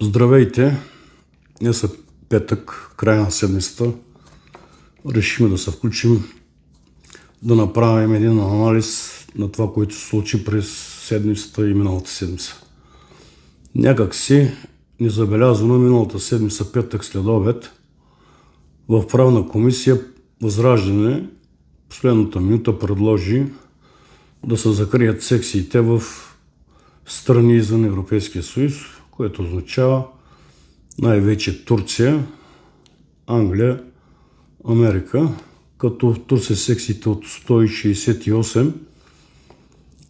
Здравейте! Днес е петък, край на седмицата. Решихме да се включим да направим един анализ на това, което се случи през седмицата и миналата седмица. Някак си незабелязано миналата седмица, петък след обед, в правна комисия Възраждане последната минута предложи да се закрият секциите в страни извън Европейския съюз, което означава най-вече Турция, Англия, Америка, като в Турция секциите от 168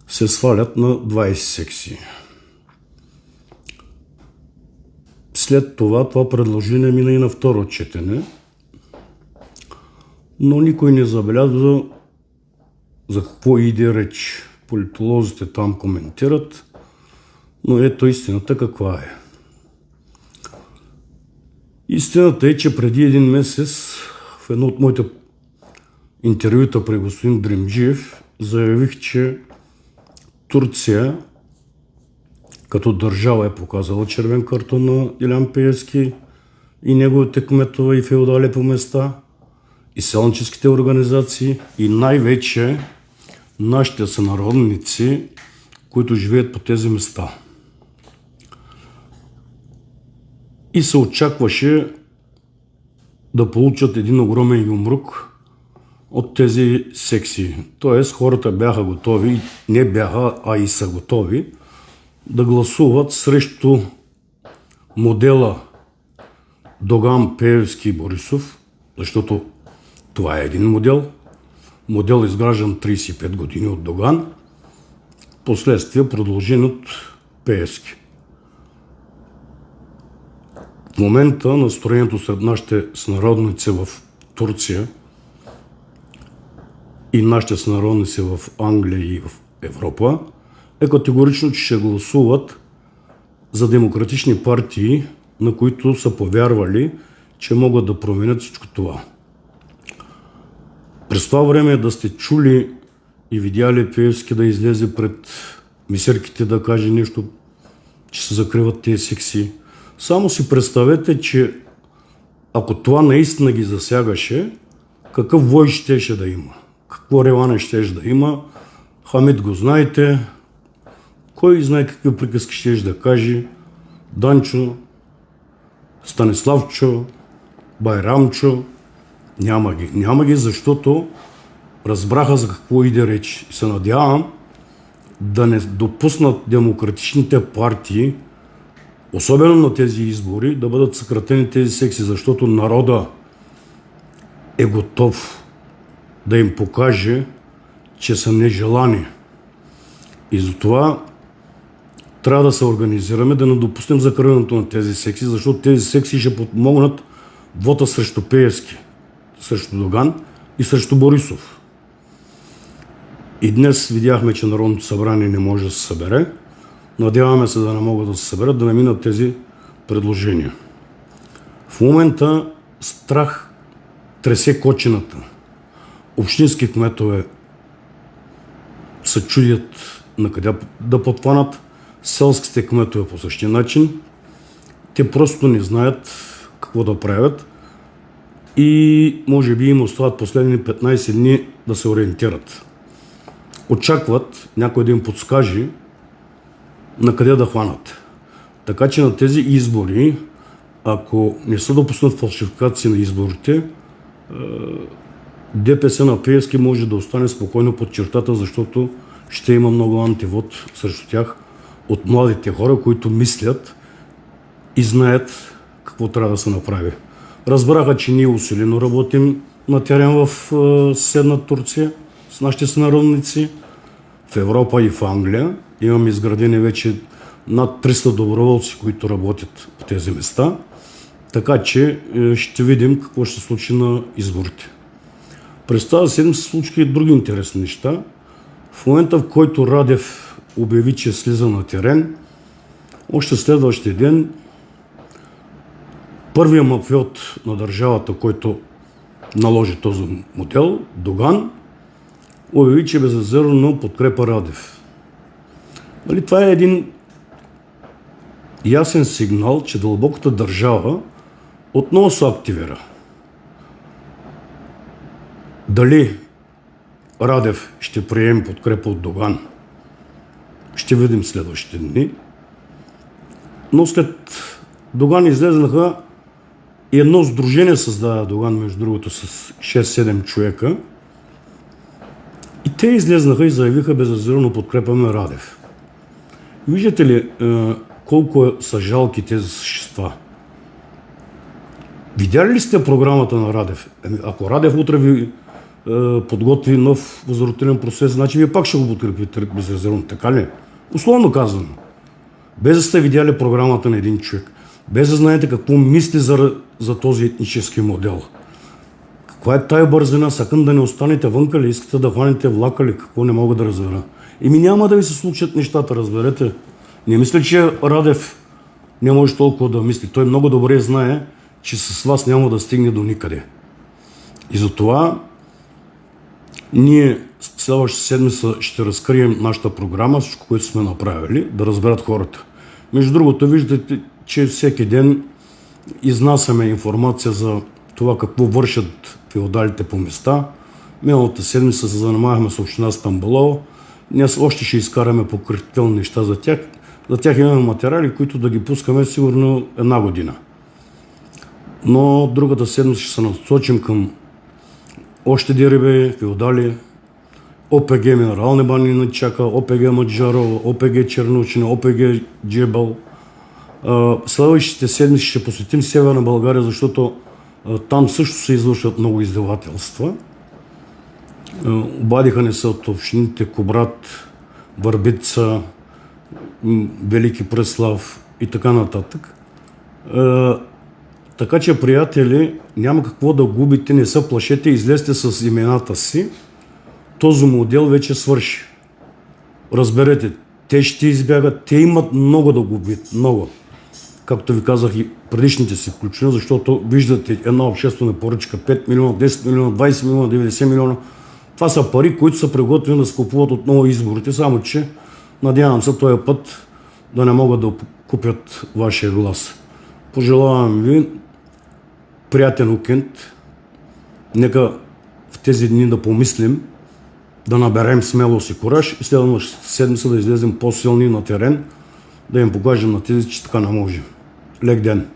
се свалят на 20 секции. След това предложение мина и на второ четене, но никой не забелязва за какво иде реч. Политолозите там коментират, но ето истината каква е. Истината е, че преди един месец в едно от моите интервюта при господин Дримджиев заявих, че Турция като държава е показала червен картон на Делян Пеевски и неговите кметове и феодали по места, и селническите организации, и най-вече нашите сънародници, които живеят по тези места. И се очакваше да получат един огромен юмрук от тези секции. Тоест хората бяха готови, не бяха, а и са готови да гласуват срещу модела Доган, Пеевски, Борисов, защото това е един модел изграждан 35 години от Доган, последствие продължен от Пеевски. В момента настроението сред нашите сънародници в Турция и нашите сънародници в Англия и в Европа е категорично, че ще гласуват за демократични партии, на които са повярвали, че могат да променят всичко това. През това време да сте чули и видяли Пеевски да излезе пред мисерките да каже нещо, че се закриват тези секции. Само си представете, че ако това наистина ги засягаше, какъв вой щеше да има, какво реване щеше да има. Хамид го знаете, кой знае какви приказки щеше да каже, Данчо, Станиславчо, Байрамчо, няма ги, защото разбраха за какво иде реч. И се надявам да не допуснат демократичните партии, особено на тези избори, да бъдат съкратени тези секции, защото народа е готов да им покаже, че са нежелани. И затова трябва да се организираме, да не допуснем закриването на тези секции, защото тези секции ще подмогнат вота срещу Пеевски, срещу Доган и срещу Борисов. И днес видяхме, че Народното събрание не може да се събере. Надяваме се да не могат да се съберат, да не минат тези предложения. В момента страх тресе кочината. Общински кметове се чудят на къде да подхванат, селските кметове по същия начин. Те просто не знаят какво да правят и може би им остават последни 15 дни да се ориентират. Очакват някой да им подскаже на къде да хванат. Така че на тези избори, ако не се допуснат фалшификации на изборите, ДПС на Пеевски може да остане спокойно под чертата, защото ще има много антивод срещу тях от младите хора, които мислят и знаят какво трябва да се направи. Разбраха, че ние усилено работим на терен в съседна Турция с нашите сънародници, в Европа и в Англия. Имаме изградени вече над 300 доброволци, които работят по тези места. Така че ще видим какво ще се случи на изборите. През тази седмица се случиха и други интересни неща. В момента, в който Радев обяви, че слиза на терен, още следващия ден първият мафиот на държавата, който наложи този модел, Доган, обяви, че безрезервно подкрепа Радев. Това е един ясен сигнал, че дълбоката държава отново се активира. Дали Радев ще приеме подкрепа от Доган, ще видим следващите дни. Но след Доган излезнаха и едно сдружение създаде Доган, между другото, с 6-7 човека. И те излезнаха и заявиха безрезервно подкрепяме Радев. Виждате ли колко са жалки тези същества? Видяли ли сте програмата на Радев? Ако Радев утре ви подготви нов възродителен процес, значи вие пак ще го подкрепите безрезервно, така ли? Условно казано. Без да сте видяли програмата на един човек, без да знаете какво мисли за този етнически модел. Каква е тая бързина? Сакън да не останете вънка ли? Искате да хванете влака ли? Какво не мога да разбера? Няма да ви се случат нещата, разберете. Не мисля, че Радев не може толкова да мисли. Той много добре знае, че с вас няма да стигне до никъде. И затова ние следващата седмица ще разкрием нашата програма, всичко, което сме направили, да разберат хората. Между другото, виждате, че всеки ден изнасяме информация за това какво вършат феодалите по места. Миналата седмица се занимавахме с община Стамболово. Днес още ще изкараме покритителни неща за тях. За тях имаме материали, които да ги пускаме сигурно една година. Но другата седмица ще се насочим към още ДРБ, феодали, ОПГ Минерални бани на Чака, ОПГ Маджарово, ОПГ Черночина, ОПГ Джебел. Следващите седмици ще посетим Северна България, защото там също се извършват много издевателства. Обадиха ни се от общините Кубрат, Върбица, Велики Преслав и така нататък. Така че, приятели, няма какво да губите, не се плашете, излезте с имената си. Този модел вече свърши. Разберете, те ще избягат, те имат много да губят, много. Както ви казах и предишните си включения, защото виждате една обществена поръчка 5 милиона, 10 милиона, 20 милиона, 90 милиона. Това са пари, които са приготвени да скупуват отново изборите, само че надявам се този път да не могат да купят вашия глас. Пожелавам ви приятен уикенд. Нека в тези дни да помислим, да наберем смелост и кураж и следващата седмица да излезем по-силни на терен, да им покажем на тези, че така не може. Лек ден!